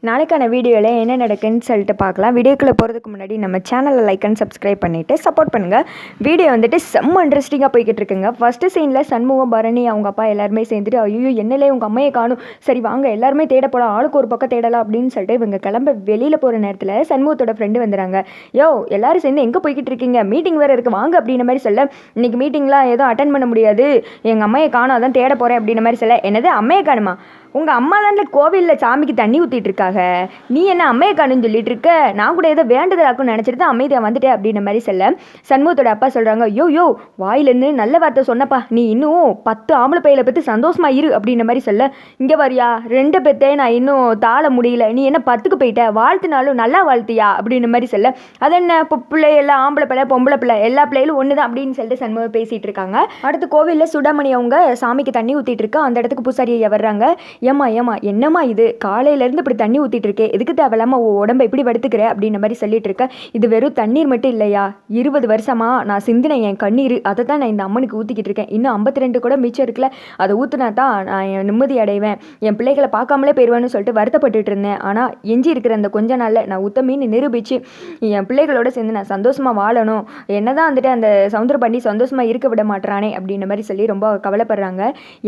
நாளைக்கான வீடியோவில் என்ன நடக்குன்னு சொல்லிட்டு பார்க்கலாம். வீடியோக்குள்ளே போகிறதுக்கு முன்னாடி நம்ம சேனலை லைக் அண்ட் சப்ஸ்கிரைப் பண்ணிவிட்டு சப்போர்ட் பண்ணுங்கள். வீடியோ வந்துட்டு செம்ம இன்ட்ரெஸ்டிங்காக போய்கிட்டு இருக்குங்க. ஃபஸ்ட்டு சீனில் சண்முகம், பரணி, அவங்க அப்பா எல்லாருமே சேர்ந்துட்டு ஐயோ என்னலே உங்கள் அம்மையை காணும், சரி வாங்க எல்லாருமே தேட போகலாம், ஆளுக்கு ஒரு பக்கம் தேடலாம் அப்படின்னு சொல்லிட்டு இவங்க கிளம்ப வெளியில் போகிற நேரத்தில் சண்முகத்தோட ஃப்ரெண்டு வந்துடுறாங்க. யோ எல்லாரும் சேர்ந்து எங்கே போய்கிட்டு இருக்கீங்க, மீட்டிங் வேறு இருக்குது வாங்க அப்படின்ற மாதிரி சொல்ல, இன்றைக்கி மீட்டிங்லாம் எதுவும் அட்டன் பண்ண முடியாது, எங்கள் அம்மையை காணும் அதான் தேட போகிறேன் அப்படின்ற மாதிரி சொல்ல, என்னது அம்மையை காணுமா, உங்கள் அம்மா தான் கோவிலில் சாமிக்கு தண்ணி ஊற்றிட்டு இருக்காங்க, நீ என்ன அம்மையை காணுன்னு சொல்லிட்டு இருக்க, நான் கூட ஏதோ வேண்டுதலாக்குன்னு நினச்சிட்டு தான் அமைதியாக வந்துட்டேன் அப்படின்ற மாதிரி சொல்ல, சண்முகத்தோட அப்பா சொல்கிறாங்க, யோ வாயிலேருந்து நல்ல வார்த்தை சொன்னப்பா, நீ இன்னும் 10 ஆம்பளை பையில பற்றி சந்தோஷமா இரு அப்படின்ற மாதிரி சொல்ல, இங்கே வரியா 2 பேர்த்தே நான் இன்னும் தாழ முடியல, நீ என்ன 10க்கு போயிட்ட, வாழ்த்துனாலும் நல்லா வாழ்த்தியா அப்படின்ற மாதிரி சொல்ல, அது என்ன இப்போ பிள்ளையெல்லாம் ஆம்பளை பிள்ளை பொம்பளை பிள்ளை எல்லா பிள்ளைகளும் ஒன்று தான் அப்படின்னு சொல்லிட்டு சண்முகம் பேசிகிட்டு இருக்காங்க. அடுத்து கோவிலில் சுடாமணி அவங்க சாமிக்கு தண்ணி ஊற்றிட்டு இருக்கா, அந்த இடத்துக்கு பூசாரி ஐயா வர்றாங்க. ஏம்மா என்னம்மா இது காலையிலேருந்து இப்படி தண்ணி ஊற்றிட்டு இருக்கே, எதுக்கு தேவையில்லாமல் உடம்பை எப்படி படுத்துக்கிற அப்படின்ற மாதிரி சொல்லிட்டு இருக்க, இது வெறும் தண்ணீர் மட்டும் இல்லையா, 20 வருஷமா நான் சிந்தின என் கண்ணீர், அதை தான் நான் இந்த அம்மனுக்கு ஊற்றிக்கிட்டு இருக்கேன், இன்னும் 52 கூட மிச்சம் இருக்குல்ல, அதை ஊற்றினா தான் நான் என் நிம்மதி அடைவேன், என் பிள்ளைகளை பார்க்காமலே போயிடுவேன்னு சொல்லிட்டு வருத்தப்பட்டுட்டு இருந்தேன், ஆனால் எஞ்சி இருக்கிற அந்த கொஞ்ச நாளில் நான் உத்தமின்னு நிரூபித்து என் பிள்ளைகளோட சேர்ந்து நான் சந்தோஷமாக வாழணும், என்னதான் வந்துட்டு அந்த சவுந்தர பண்ணி சந்தோஷமாக இருக்க விட மாட்டானே அப்படின்ற மாதிரி சொல்லி ரொம்ப கவலைப்படுறாங்க.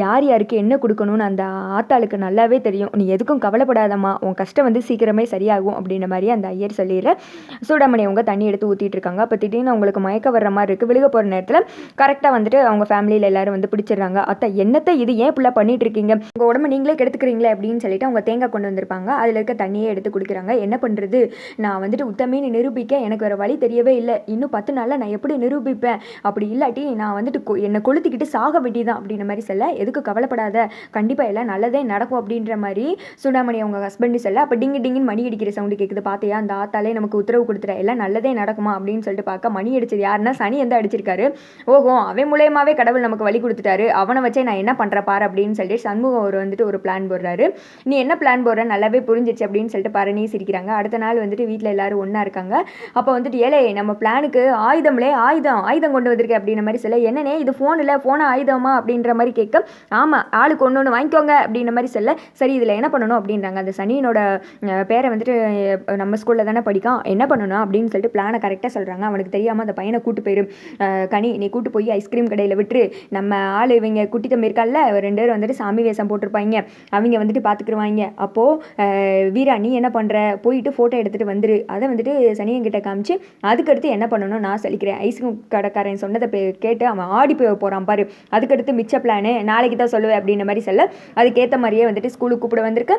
யார் யாருக்கு என்ன கொடுக்கணும்னு அந்த ஆத்தாளுக்கு நல்லாவே தெரியும், நீ எதுக்கும் கவலைப்படாதம்மா, உன் கஷ்டம் வந்து சீக்கிரமே சரியாகும் அப்படின்ற மாதிரி அந்த ஐயர் சொல்லிடுற. சூடாமணி அவங்க தண்ணி எடுத்து ஊற்றிட்டு இருக்காங்க. அப்போ திடீர்னு அவங்களுக்கு மயக்க வர்ற மாதிரி இருக்குது. விழுக போகிற நேரத்தில் கரெக்டாக வந்துட்டு அவங்க ஃபேமிலியில் எல்லாரும் வந்து பிடிச்சிடுறாங்க. அத்தை என்னத்தை இது ஏன் இப்படிலாம் பண்ணிட்டு இருக்கீங்க, உங்கள் உடம்பு நீங்களே கெடுத்துக்கிறீங்களே அப்படின்னு சொல்லிட்டு அவங்க தேங்காய் கொண்டு வந்திருப்பாங்க. அதில் இருக்க தண்ணியே எடுத்து குடிக்கிறாங்க. என்ன பண்ணுறது, நான் வந்துட்டு உத்தமின்னு நிரூபிக்க எனக்கு வேறு வழி தெரியவே இல்லை, இன்னும் 10 நாளில் நான் எப்படி நிரூபிப்பேன், அப்படி இல்லாட்டி நான் வந்துட்டு என்னை கொளுத்திக்கிட்டு சாக வேண்டியதான் அப்படின்ற மாதிரி சொல்ல, எதுக்கு கவலைப்படாத கண்டிப்பாக எல்லாம் நல்லதே நடக்கும் அப்படின்ற மாதிரி சூடாமணி அவங்க ஹஸ்பண்ட் சொல்ல, அப்போ டிங்கின்னு மணி அடிக்கிற சவுண்டு கேட்குது. பார்த்தியா அந்த ஆத்தாலே நமக்கு உத்தரவு கொடுத்துற எல்லாம் நல்லதே நடக்குமா அப்படின்னு சொல்லிட்டு பார்க்க, மணி அடிச்சது யாருன்னா சனி வந்து அடிச்சிருக்காரு. ஓஹோ அவன் மூலயமாவே கடவுள் நமக்கு வழி கொடுத்துட்டாரு, அவனை வச்சே நான் என்ன பண்ணுறேன் பாரு அப்படின்னு சொல்லிட்டு சண்முகம் அவர் வந்துட்டு ஒரு பிளான் போடுறாரு. நீ என்ன பிளான் போடுற நல்லாவே புரிஞ்சிச்சு அப்படின்னு சொல்லிட்டு பரணி சிரிக்கிறாங்க. அடுத்த நாள் வந்துட்டு வீட்டில் எல்லாரும் ஒன்றா இருக்காங்க. அப்போ வந்துட்டு ஏலே நம்ம பிளானுக்கு ஆயுதம் கொண்டு வந்திருக்கேன் அப்படின்ற மாதிரி சொல்ல, என்னன்னே இது ஃபோனை ஆயுதமா அப்படின்ற மாதிரி கேட்க, ஆமாம் ஆளுக்கு ஒன்று வாங்கிக்கோங்க அப்படின்ற மாதிரி சொல்ல, சரி இதில் என்ன பண்ணணும் அப்படின்றாங்க. அந்த சனியனோட பேரை வந்துட்டு நம்ம ஸ்கூலில் தானே படிக்கான், என்ன பண்ணணும் அப்படின்னு சொல்லிட்டு பிளானை கரெக்டாக சொல்கிறாங்க. அவனுக்கு தெரியாமல் அந்த பையனை கூட்டு போயிரு, கனி நீ கூட்டு போய் ஐஸ்கிரீம் கடையில் விட்டுரு, நம்ம ஆள் இவங்க குட்டி தம்பி இருக்கால 2 பேர் வந்துட்டு சாமி வேஷம் போட்டிருப்பாங்க, அவங்க வந்துட்டு பார்த்துக்குருவாங்க, அப்போது வீரா நீ என்ன பண்ணுற, போயிட்டு ஃபோட்டோ எடுத்துகிட்டு வந்துரு, அதை வந்துட்டு சனியன்கிட்ட காமிச்சு அதுக்கடுத்து என்ன பண்ணணும் நான் சொல்லிக்கிறேன், ஐஸ்கிரீம் கடைக்காரன் சொன்னதை கேட்டு அவன் ஆடி போய் போகிறான் பாரு, அதுக்கடுத்து மிச்ச பிளானு நாளைக்கு தான் சொல்லுவேன் அப்படின்ற மாதிரி சொல்ல, அதுக்கேற்ற மாதிரியே வந்துட்டு ஸ்கூலுக்கு கூப்பிட வந்திருக்க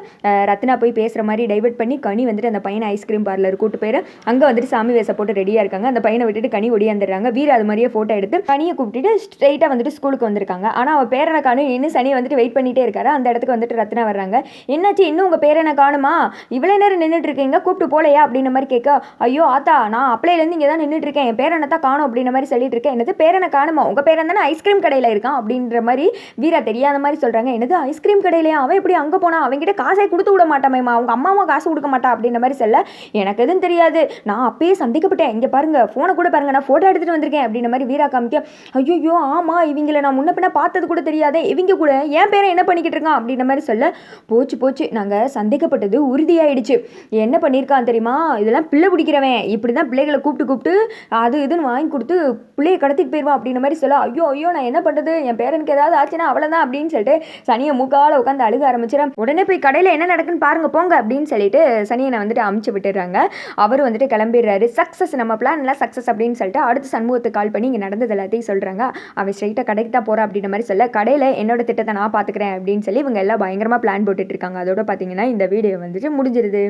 ரத்னா போய் பேசுகிற மாதிரி டைவர்ட் பண்ணி கனி வந்துட்டு அந்த பையனை ஐஸ்கிரீம் பார்லர் கூட்டு போயிரு, அங்கே வந்துட்டு சாமி வேஷம் போட்டு ரெடியாக இருக்காங்க. அந்த பையனை விட்டுட்டு கனி ஒடியாந்துடுறாங்க. வீர அது மாதிரியே ஃபோட்டோ எடுத்து கனியை கூப்பிட்டு ஸ்ட்ரெயிட்டாக வந்துட்டு ஸ்கூலுக்கு வந்திருக்காங்க. ஆனால் அவள் பேரனை காணும் இன்னும் சனி வந்துட்டு வெயிட் பண்ணிகிட்டே இருக்காரு. அந்த இடத்துக்கு வந்துட்டு ரத்னா வர்றாங்க. என்னாச்சு இன்னும் உங்கள் பேரனை காணுமா, இவ்வளோ நேரம் நின்றுட்டு இருக்கீங்க, கூப்பிட்டு போலையா அப்படின்ற மாதிரி கேட்க, ஐயோ ஆத்தா நான் அப்பளையிலேருந்து இங்கே தான் நின்றுட்டு இருக்கேன், என் பேரனை தான் காணும் அப்படின்ற மாதிரி சொல்லிட்டு இருக்கேன், என்னது பேரனை காணுமா, உங்கள் பேரன் தானே ஐஸ்கிரீம் கடையில் இருக்கான் அப்படின்ற மாதிரி வீரா தெரியாத மாதிரி சொல்கிறாங்க. என்னது ஐஸ்கிரீம் கடையிலையா, அவன் எப்படி அங்கே போனா, அவங்ககிட்ட காசை கொடுத்து விட மாட்டாமேம்மா, அவங்க அம்மாவும் காசு கொடுக்க மாட்டா அப்படின்ற மாதிரி சொல்ல, எனக்கு எதுவும் தெரியாது, நான் அப்பயே சந்திக்கப்பட்டேன், இங்கே பாருங்க ஃபோனை கூட பாருங்க நான் ஃபோட்டோ எடுத்துகிட்டு வந்திருக்கேன் அப்படின்ற மாதிரி வீரா காமிக்க, ஐயோ ஆமாம் இவங்களை நான் முன்ன பின்ன பார்த்தது கூட தெரியாதே, இவங்க கூட என் பேரை என்ன பண்ணிக்கிட்டு இருக்கான் அப்படின்ற மாதிரி சொல்ல, போச்சு நாங்கள் சந்திக்கப்பட்டது உறுதியாயிடுச்சு, என்ன பண்ணியிருக்கான் தெரியுமா, இதெல்லாம் பிள்ளை பிடிக்கிறவன் இப்படி தான் பிள்ளைகளை கூப்பிட்டு அது இதுன்னு வாங்கி கொடுத்து பிள்ளையை கடத்திட்டு போயிடுவான் அப்படின்ற மாதிரி சொல்ல, ஐயோ நான் என்ன பண்ணுறது, என் பேரனுக்கு ஏதாவது ஆச்சுன்னா அவ்வளோதான் அப்படின்னு சொல்லிட்டு சனியை மூக்கால உட்காந்து அழுக ஆரம்பிச்சிடறேன். உடனே போய் கடையில் என்ன நடக்குன்னு பாருங்க போங்க அப்படின்னு சொல்லிட்டு சனியனை வந்துட்டு அமுச்சு விட்டுடுறாங்க. அவர் வந்துட்டு கிளம்பிடுறாரு. சக்ஸஸ் நம்ம பிளான் எல்லாம் சக்ஸஸ் அப்படின்னு சொல்லிட்டு அடுத்து சண்முகத்துக்கு கால் பண்ணி இங்கே நடந்தது எல்லாத்தையும் சொல்கிறாங்க. அவன் ஸ்ட்ரைட்டாக கடைக்கு தான் போகிறா அப்படின்ற மாதிரி சொல்ல, கடையில் என்னோட திட்டத்தை நான் பார்த்துக்கிறேன் அப்படின்னு சொல்லி இவங்க எல்லாம் பயங்கரமாக பிளான் போட்டுட்டு இருக்காங்க. அதோட பார்த்தீங்கன்னா இந்த வீடியோ வந்துட்டு முடிஞ்சிருது.